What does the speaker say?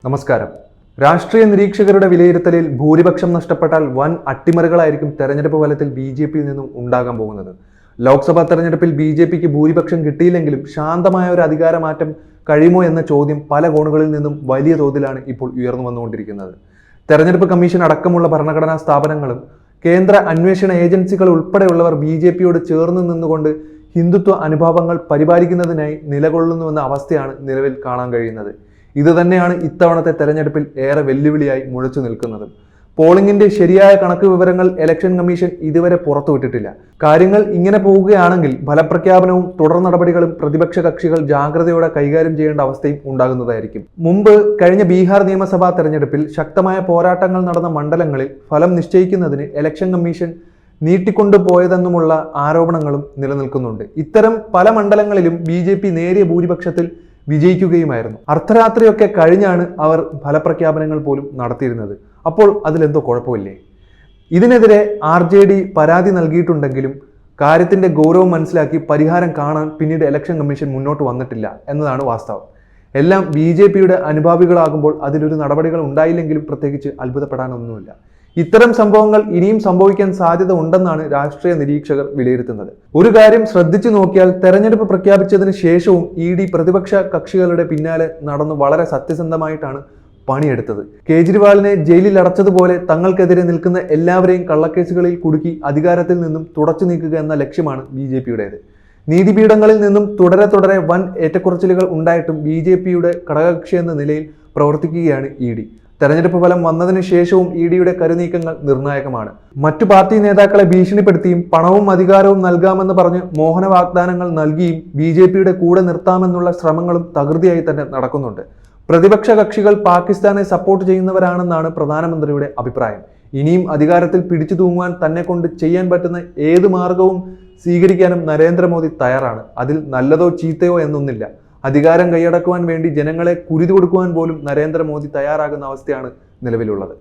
നമസ്കാരം. രാഷ്ട്രീയ നിരീക്ഷകരുടെ വിലയിരുത്തലിൽ ഭൂരിപക്ഷം നഷ്ടപ്പെട്ടാൽ വൻ അട്ടിമറികളായിരിക്കും തെരഞ്ഞെടുപ്പ് ഫലത്തിൽ ബി.ജെ.പിയിൽ നിന്നും ഉണ്ടാകാൻ പോകുന്നത്. ലോക്സഭാ തെരഞ്ഞെടുപ്പിൽ ബി.ജെ.പിക്ക് ഭൂരിപക്ഷം കിട്ടിയില്ലെങ്കിലും ശാന്തമായ ഒരു അധികാരമാറ്റം കഴിയുമോ എന്ന ചോദ്യം പല കോണുകളിൽ നിന്നും വലിയ തോതിലാണ് ഇപ്പോൾ ഉയർന്നു വന്നുകൊണ്ടിരിക്കുന്നത്. തെരഞ്ഞെടുപ്പ് കമ്മീഷൻ അടക്കമുള്ള ഭരണഘടനാ സ്ഥാപനങ്ങളും കേന്ദ്ര അന്വേഷണ ഏജൻസികൾ ഉൾപ്പെടെയുള്ളവർ ബി.ജെ.പിയോട് ചേർന്ന് നിന്നുകൊണ്ട് ഹിന്ദുത്വ അനുഭാവങ്ങൾ പരിപാലിക്കുന്നതിനായി നിലകൊള്ളുന്നുവെന്ന അവസ്ഥയാണ് നിലവിൽ കാണാൻ കഴിയുന്നത്. ഇതുതന്നെയാണ് ഇത്തവണത്തെ തെരഞ്ഞെടുപ്പിൽ ഏറെ വെല്ലുവിളിയായി മുഴച്ചു നിൽക്കുന്നത്. പോളിംഗിന്റെ ശരിയായ കണക്ക് വിവരങ്ങൾ ഇലക്ഷൻ കമ്മീഷൻ ഇതുവരെ പുറത്തുവിട്ടിട്ടില്ല. കാര്യങ്ങൾ ഇങ്ങനെ പോവുകയാണെങ്കിൽ ഫലപ്രഖ്യാപനവും തുടർ നടപടികളും പ്രതിപക്ഷ കക്ഷികൾ ജാഗ്രതയോടെ കൈകാര്യം ചെയ്യേണ്ട അവസ്ഥയും ഉണ്ടാകുന്നതായിരിക്കും. മുമ്പ് കഴിഞ്ഞ ബീഹാർ നിയമസഭാ തെരഞ്ഞെടുപ്പിൽ ശക്തമായ പോരാട്ടങ്ങൾ നടന്ന മണ്ഡലങ്ങളിൽ ഫലം നിശ്ചയിക്കുന്നതിന് ഇലക്ഷൻ കമ്മീഷൻ നീട്ടിക്കൊണ്ടുപോയതെന്നുമുള്ള ആരോപണങ്ങളും നിലനിൽക്കുന്നുണ്ട്. ഇത്തരം പല മണ്ഡലങ്ങളിലും ബി.ജെ.പി നേരിയ ഭൂരിപക്ഷത്തിൽ വിജയിക്കുകയുമായിരുന്നു. അർദ്ധരാത്രിയൊക്കെ കഴിഞ്ഞാണ് അവർ ഫലപ്രഖ്യാപനങ്ങൾ പോലും നടത്തിയിരുന്നത്. അപ്പോൾ അതിലെന്തോ കുഴപ്പമില്ലേ? ഇതിനെതിരെ RJD പരാതി നൽകിയിട്ടുണ്ടെങ്കിലും കാര്യത്തിന്റെ ഗൗരവം മനസ്സിലാക്കി പരിഹാരം കാണാൻ പിന്നീട് ഇലക്ഷൻ കമ്മീഷൻ മുന്നോട്ട് വന്നിട്ടില്ല എന്നതാണ് വാസ്തവം. എല്ലാം ബി.ജെ.പിയുടെ അനുഭാവികളാകുമ്പോൾ അതിലൊരു നടപടികൾ ഉണ്ടായില്ലെങ്കിലും പ്രത്യേകിച്ച് അത്ഭുതപ്പെടാനൊന്നുമില്ല. ഇത്തരം സംഭവങ്ങൾ ഇനിയും സംഭവിക്കാൻ സാധ്യത ഉണ്ടെന്നാണ് രാഷ്ട്രീയ നിരീക്ഷകർ വിലയിരുത്തുന്നത്. ഒരു കാര്യം ശ്രദ്ധിച്ചു നോക്കിയാൽ തെരഞ്ഞെടുപ്പ് പ്രഖ്യാപിച്ചതിന് ശേഷവും ED പ്രതിപക്ഷ കക്ഷികളുടെ പിന്നാലെ നടന്നു വളരെ സത്യസന്ധമായിട്ടാണ് പണിയെടുത്തത്. കേജ്രിവാളിനെ ജയിലിൽ അടച്ചതുപോലെ തങ്ങൾക്കെതിരെ നിൽക്കുന്ന എല്ലാവരെയും കള്ളക്കേസുകളിൽ കുടുക്കി അധികാരത്തിൽ നിന്നും തുടച്ചു നീക്കുക എന്ന ലക്ഷ്യമാണ് ബി.ജെ.പിയുടേത്. നീതിപീഠങ്ങളിൽ നിന്നും തുടരെ വൻ ഏറ്റക്കുറച്ചിലുകൾ ഉണ്ടായിട്ടും ബി.ജെ.പിയുടെ ഘടകകക്ഷി എന്ന നിലയിൽ പ്രവർത്തിക്കുകയാണ് ED. തെരഞ്ഞെടുപ്പ് ഫലം വന്നതിന് ശേഷവും EDയുടെ കരുനീക്കങ്ങൾ നിർണായകമാണ്. മറ്റു പാർട്ടി നേതാക്കളെ ഭീഷണിപ്പെടുത്തിയും പണവും അധികാരവും നൽകാമെന്ന് പറഞ്ഞ് മോഹന വാഗ്ദാനങ്ങൾ നൽകിയും ബി.ജെ.പിയുടെ കൂടെ നിർത്താമെന്നുള്ള ശ്രമങ്ങളും തകൃതിയായി തന്നെ നടക്കുന്നുണ്ട്. പ്രതിപക്ഷ കക്ഷികൾ പാകിസ്ഥാനെ സപ്പോർട്ട് ചെയ്യുന്നവരാണെന്നാണ് പ്രധാനമന്ത്രിയുടെ അഭിപ്രായം. ഇനിയും അധികാരത്തിൽ പിടിച്ചു തൂങ്ങുവാൻ തന്നെ കൊണ്ട് ചെയ്യാൻ പറ്റുന്ന ഏത് മാർഗവും സ്വീകരിക്കാനും നരേന്ദ്രമോദി തയ്യാറാണ്. അതിൽ നല്ലതോ ചീത്തയോ എന്നൊന്നില്ല. അധികാരം കൈയടക്കുവാൻ വേണ്ടി ജനങ്ങളെ കുരുതി കൊടുക്കുവാൻ പോലും നരേന്ദ്രമോദി തയ്യാറാകുന്ന അവസ്ഥയാണ് നിലവിലുള്ളത്.